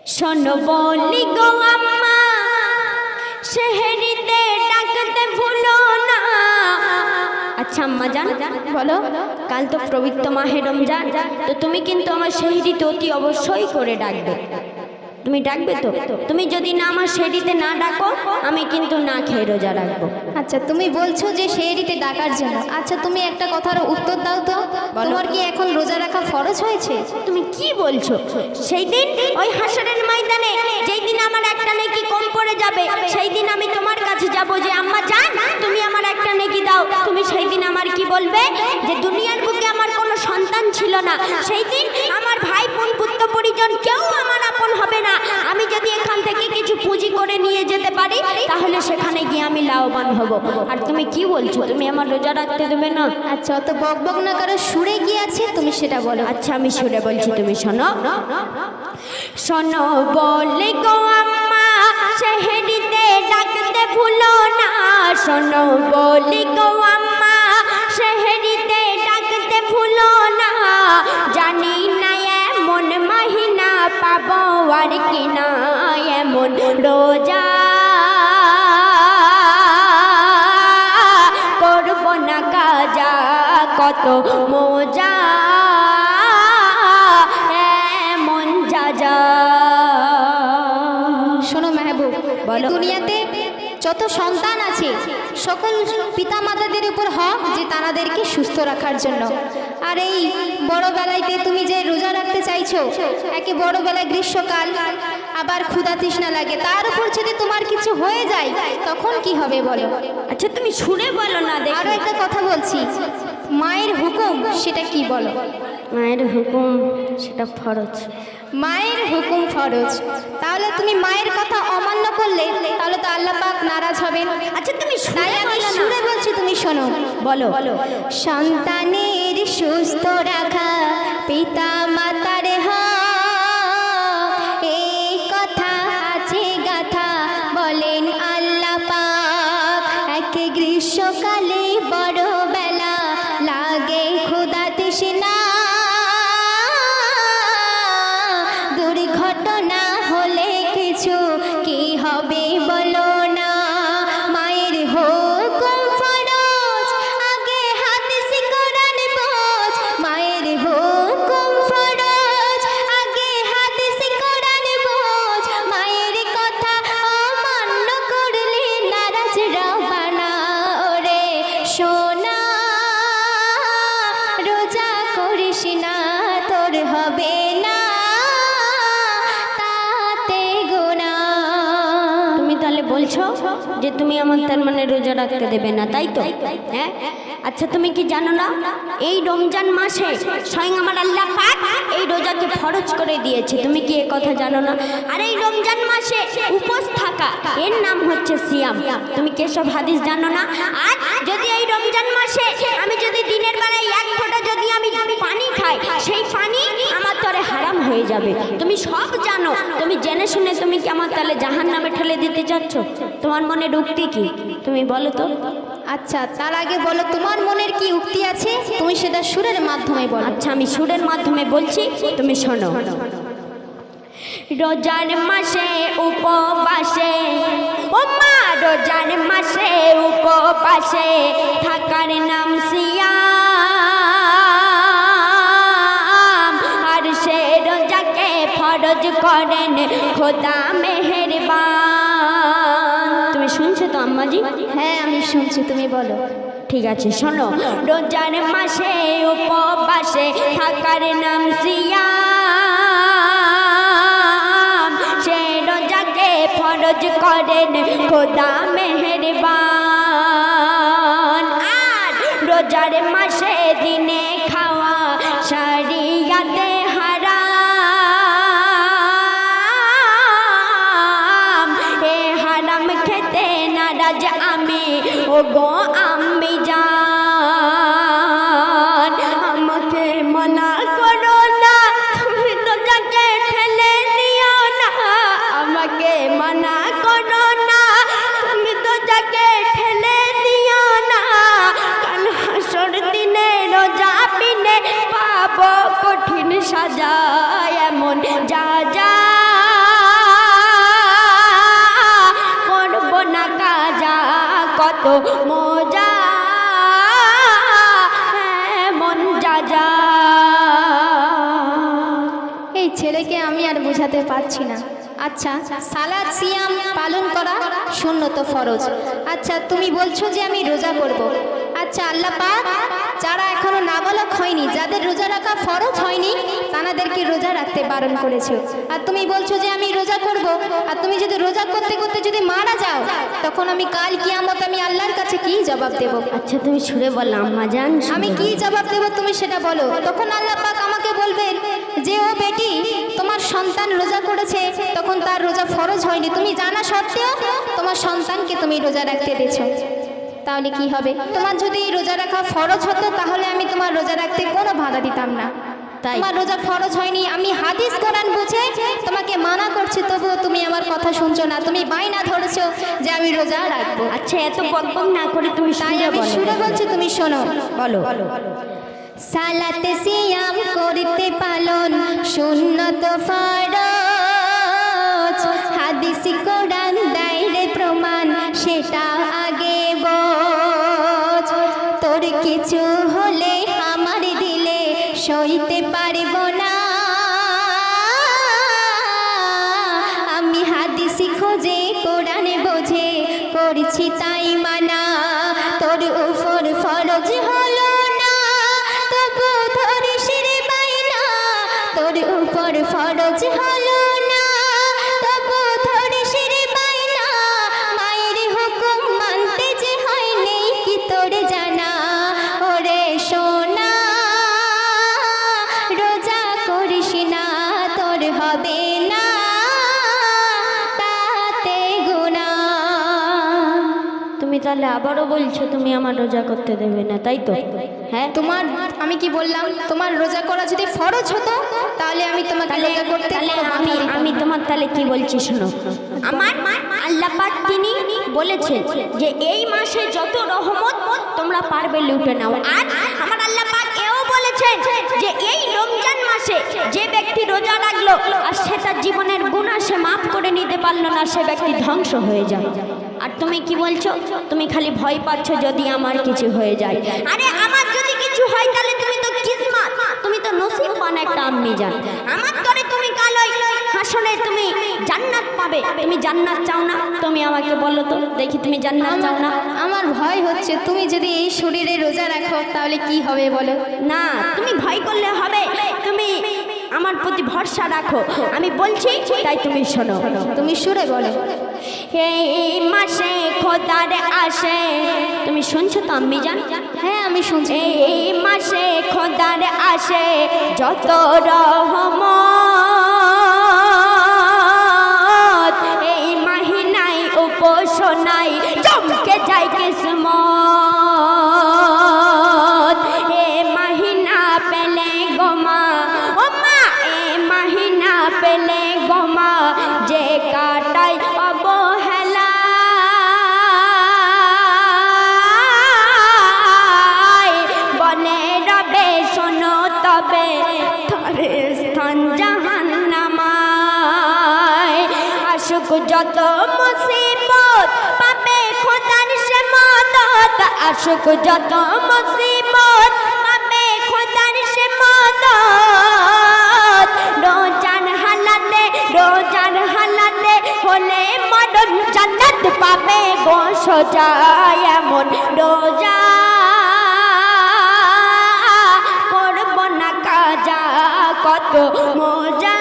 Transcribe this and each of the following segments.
শোনো বলি গো আম্মা, সেহরিতে ডাকতে ভুলো না। আচ্ছা আম্মা জান, বলো, কাল তো পবিত্র মাহে রমজান, তো তুমি কিন্তু আমার সেহরিতে অতি অবশ্যই করে ডাকবে। তুমি ডাকবে তো? তুমি যদি না আমার সেহরিতে না ডাকো, আমি কিন্তু না খেয়ে রোজা রাখবো। আচ্ছা, তুমি বলছো যে সেহরিতে ডাকার জন্য। আচ্ছা, তুমি একটা কথার উত্তর দাও তো, তোমার কি এখন রোজা রাখা ফরজ হয়েছে? তুমি কি বলছো? সেই দিন ওই হাসরের ময়দানে যেই দিন আমার একটা নেকি কম পড়ে যাবে, সেই দিন আমি তোমার কাছে যাব যে আম্মা জান তুমি আমার একটা নেকি দাও। তুমি সেই দিন আমার কি বলবে? যে দুনিয়ার বুকে আমার কোনো সন্তান ছিল না, সেই দিন আমার ভাই বোন পুত্র পরিজন কেউ আমার আপন হবে না। আমি যদি এখান থেকে কিছু পুঁজি করে নিয়ে যেতে পারি, তাহলে সেখানে গিয়ে আমি লাভবান হব। আর তুমি কি বলছো? তুমি আমার রোজা রাখতে দেবে না? আচ্ছা, অত বকবক না করো, সুরে কি আছে তুমি সেটা বলো। আচ্ছা আমি সুরে বলছি, তুমি শোনো। শোনো বলে গো আম্মা, সেহরিতে ডাকতে ভুলো না। শোনো বলে গো আম্মা, সেহরিতে ডাকতে ভুলো না। জানি না এমন মাহিনা পাবো আর কি না, এমন রোজা করব না কাজা, কত মজা এমন যা যা। শোনো মেহবুব, বলো। দুনিয়াতে যত সন্তান আছে সকল পিতা মাতাদের উপর হক যে তাদেরকে সুস্থ রাখার জন্য। আর এই বড়বেলাতে তুমি যে রোজা রাখতে চাইছো, একে বড়বেলায় গ্রীষ্মকাল, আবার ক্ষুধা তৃষ্ণা লাগে, তার উপর যদি তোমার কিছু হয়ে যায় তখন কি হবে বলো? আচ্ছা তুমি শুনে বলো না। আরো দেখো একটা কথা বলছি, মায়ের হুকুম সেটা কি বলো? মায়ের হুকুম সেটা ফরজ। মায়ের হুকুম ফরজ, তাহলে তুমি মায়ের কথা অমান্য করলে তাহলে তো আল্লাহ পাক নারাজ হবেন। আচ্ছা তুমি তাই আমি শুনে বলছি, তুমি শোনো। বলো। সন্তানের সুস্থ রাখা পিতা মাতার হক, এই কথা আছে গাথা বলেন আল্লাহ পাক। এক গ্রীষ্মকালে বড় বেলা লাগে ক্ষুধা তৃষ্ণা, দুর্ঘটনা হলে কিছু কি হবে বলো না। মায়ের হুকুম ফরজ, আগে হাদিস কোরআন বোঝ। মায়ের হুকুম ফরজ, আগে হাদিস কোরআন বোঝ। মায়ের কথা অমান্য করলে নারাজ রব্বানা। ওরে সোনা, রোজা করিস না, তোর হবে না তাতে গুনাহ। তুমি তাহলে বলছো যে তুমি আমার তার মানে রোজা রাখতে দেবে না, তাই তো? হ্যাঁ। আচ্ছা তুমি কি জানো না, এই রমজান মাসে স্বয়ং আমার আল্লাহ পাক এই রোজাকে ফরজ করে দিয়েছে। তুমি কি এ কথা জানো না? আর এই রমজান মাসে উপোস থাকা এর নাম হচ্ছে সিয়াম। তুমি কি সব হাদিস জানো না? আর যদি এই রমজান মাসে আমি যদি দিনের বেলায় এক ফোঁটা যদি আমি পানি খাই, সেই পানি আমার তরে হারাম হয়ে যাবে। তুমি সব জানো, তুমি জেনে শুনে তুমি কি আমার তাহলে জাহান্নামে ঠেলে দিতে চাচ্ছ? তোমার মনের উক্তি কি? তুমি বলো তো। আচ্ছা, তার আগে বলো তোমার মনের কি উক্তি আছে, তুমি সেটা সুরের মাধ্যমে বলো। আচ্ছা আমি সুরের মাধ্যমে বলছি, তুমি শোনো। রোজার মাসে উপবাসে, ও মা, রোজার মাসে উপবাসে থাকার নাম সিয়াম। আর সে রোজাকে ফরজ করেন খোদা মেহেরবান। তুমি শুনছো তো আম্মাজি? হ্যাঁ আমি শুনছি, তুমি বলো। ঠিক আছে শোনো। রোজার মাসে উপবাসে থাকার নাম সিয়াম। সে রোজাকে ফরজ করেন খোদা মেহেরবান। আর রোজার মাসে দিনে খাওয়া শরিয়াতে হারাম। এ হারাম খেতে নারাজ আমি, ও গো আম্মি জান। আমাকে মানা করো না, তুমি তো যাকে ঠেলে দিও না। আমাকে মানা করো না, তুমি তো যাকে ঠেলে দিও না। কাল হাসর দিনে রোজা বিনে পাবো কঠিন সাজা, এমন যা যা কত মজা মন যা যা। এই ছেলেকে আমি আর বোঝাতে পারছি না। আচ্ছা, সালাত সিয়াম পালন করা সুন্নত ফরজ। আচ্ছা, তুমি বলছো যে আমি রোজা করব। আচ্ছা, আল্লাহ পাক যারা এখনো নাবালক হয়নি, যাদের রোজা রাখা ফরজ হয়নি, তাদেরকে রোজা রাখতে বারণ করেছে। আর তুমি বলছো যে আমি রোজা করব। আর তুমি যদি রোজা করতে করতে যদি মারা যাও, তখন আমি কাল কিয়ামত আমি আল্লাহর কাছে কি জবাব দেব? আচ্ছা তুমি সুরে বল আম্মা জান। আমি কি জবাব দেব তুমি সেটা বলো। তখন আল্লাহ পাক আমাকে বলবেন যে ও বেটি, তোমার সন্তান রোজা করেছে, তখন তার রোজা ফরজ হয়নি, তুমি জানা সত্ত্বেও তোমার সন্তানকে তুমি রোজা রাখতে দিয়েছো। তাহলে কি হবে? তোমার যদি রোজা রাখা ফরজ হতো, তাহলে আমি তোমার রোজা রাখতে কোনো বাধা দিতাম না। তাই তোমার রোজা ফরজ হয়নি, আমি হাদিস কোরআন বুঝে তোমাকে মানা করছি, তবুও তুমি আমার কথা শুনছো না, তুমি বাইনা ধরেছো যে আমি রোজা রাখবো। আচ্ছা এত বকবক না করে তুমি তাই সুরে আমি বলো। সুরে বলছি, তুমি শোনো। বলো। সালাত সিয়াম করতে পালন সুন্নত ফরজ, হাদিস কোরআন দেয় রে প্রমাণ, সেটা আগে বোঝ। তোর কিছু হলে আমার দিলে সইতে পারব না, আমি হাদিস খোঁজে কোরআন বোঝে করছি তাই মানা। তোর উপর ফরজ হলো না, তবু ধরিস রে বাইনা। তোর উপর ফরজ হলো না, তবু ধরিস রে বাইনা। মায়ের হুকুম মানতে যে হয় নেই কি তোর জানা? ওরে সোনা, রোজা করিস না, তোর হবে না তাতে গুনাহ। তুমি তাহলে আবারও বলছো তুমি আমার রোজা করতে দেবে না, তাই তো? হ্যাঁ তোমার আমি কি বললাম? তোমার রোজা করা যদি ফরজ হতো, তাহলে আমি তোমাকে রোজা করতে তাহলে কোনো বাধা দিতাম না। আমি তোমার তাহলে কি বলছি শোনো। আমার আল্লাহ পাক তিনি বলেছেন যে এই মাসে যত রহমত তোমরা পারবে লুটে নাও। আর আমার আল্লাহ পাক এও বলেছেন যে এই রমজান মাসে যে ব্যক্তি রোজা রাখলো আর সে তার জীবনের গুনাহ সে মাফ করে নিতে পারলো না, সে ব্যক্তি ধ্বংস হয়ে যায়। আর তুমি কি বলছো? তুমি খালি ভয় পাচ্ছ যদি আমার কিছু হয়ে যায়। আরে আমার যদি কিছু হয় তাহলে তুমি তো কিসমত, তুমি তো নসিববান একটা আম্মি জান। আমার তরে তুমি কাল ওই হাসনে তুমি জান্নাত পাবে। তুমি জান্নাত চাও না? তুমি আমাকে বলো তো দেখি, তুমি জান্নাত চাও না? আমার ভয় হচ্ছে তুমি যদি এই শরীরে রোজা রাখো তাহলে কি হবে বলো? না, তুমি ভয় করলে হবে, তুমি আমার প্রতি ভরসা রাখো। আমি বলছি তাই তুমি শোনো। তুমি সুরে বলো। এই মাসে খোদার আসে, তুমি শুনছো তো আম্মি জান? হ্যাঁ আমি শুনছি। এই মাসে খোদার আসে যত রহমত, এই মাহিনায় উপাসনায় চমকে যায় কিসমত। এ মাহিনা পেলে গোমা ও মা, এ মাহিনা পেলে গোমা যে কাটাই অবহেলা। বলে রবে শোনো তবে তারে স্থান জাহান্নামায়। আসুক যত মুসিবত পাবে খোদার সে মদত, আসুক যত মুসিবত পাবে খোদার সে মদত। রোজার হালাতে, রোজার হালাতে হলে মরণ জান্নাত পাবে গো সোজা। এমন রোজা করব না কাজা, কত মজা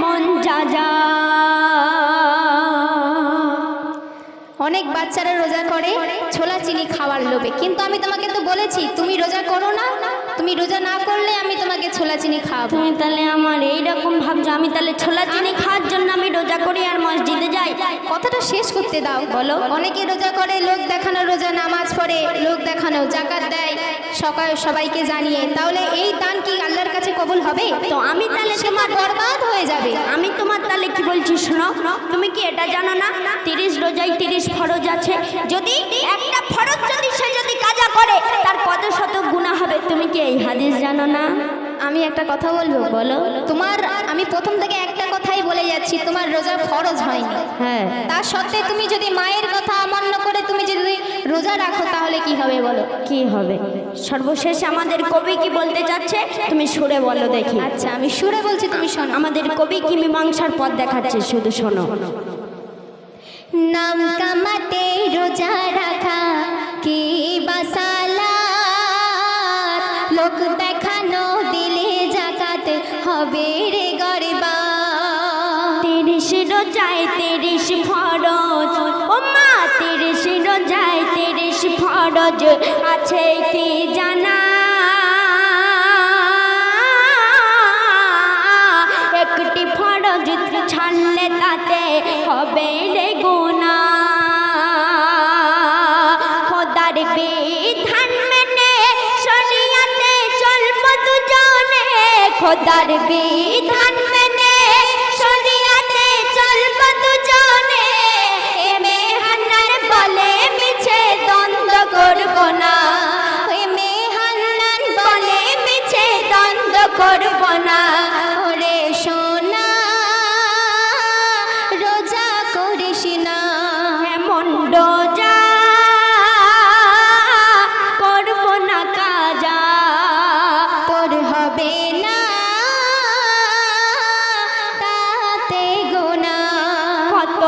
মন যা যা। অনেক বাচ্চারা রোজা করে ছোলা চিনি খাওয়ার লোভে, কিন্তু আমি তোমাকে তো বলেছি তুমি রোজা করো না, তুমি রোজা না করলে আমি তোমাকে ছোলা চিনি খাওয়াবো। তুমি তাহলে আমার এইরকম ভাবছো আমি তাহলে ছোলা চিনি খাওয়ার জন্য আমি রোজা করি আর মসজিদে যাই? কথাটা শেষ করতে দাও। বলো। অনেকে রোজা করে লোক দেখানো রোজা, নামাজ পড়ে লোক দেখানো, জাকাত দেয় সবাইকে জানিয়ে, তাহলে এই দান কি আল্লাহর কাছে কবুল হবে? তো আমি তাহলে তোমার বরবাদ হয়ে যাবে। আমি তোমার তাহলে কি বলছি শোনো। তুমি কি এটা জানো না 30 রোজায় 30 ফরজ আছে? যদি একটা ফরজ যদি সে যদি কাজা করে তার কত শত গুনাহ হবে, তুমি কি এই হাদিস জানো না? আমি একটা কথা বলবো। বলো। তোমার আমি প্রথম থেকে একটা কথাই কথাই বলে যাচ্ছি, তোমার রোজা ফরজ হয়নি। হ্যাঁ, তা সত্ত্বে তুমি যদি মায়ের কথা অমান্য করে তুমি যদি রোজা রাখো তাহলে কি হবে বলো? কি হবে? সর্বশেষ আমাদের কবি কি বলতে চাচ্ছে তুমি সুরে বলো দেখি। আচ্ছা, আমি সুরে বলছি, তুমি শোনো। আমাদের কবি কি মীমাংসার পথ দেখাচ্ছে, শুধু শোনো। নাম কামাতে রোজা রাখা কি বাসালাত, লোক দেখানো দিলে জাকাত হবে রে গরিবা। 30 রোজায় 30 ফরজ, ও মা 30 রোজায় 30 ফরজ আছে কি জানা? একটি ফরজ ছাড়লে তাতে হবে রে গুনাহ। খোদার বিধান মেনে শরিয়াতে চলবো দুজনে, খোদার বিধান মেনে শরিয়াতে চলবো দুজনে। এ মেহান্নার বলে মিছে দ্বন্দ্ব করবো না, এ মেহান্নার বলে মিছে দ্বন্দ্ব করবো না। ওরে সোনা রোজা করিস না, এমন রোজা করবো না কাজা, তোর হবে না তাতে গোনা। কত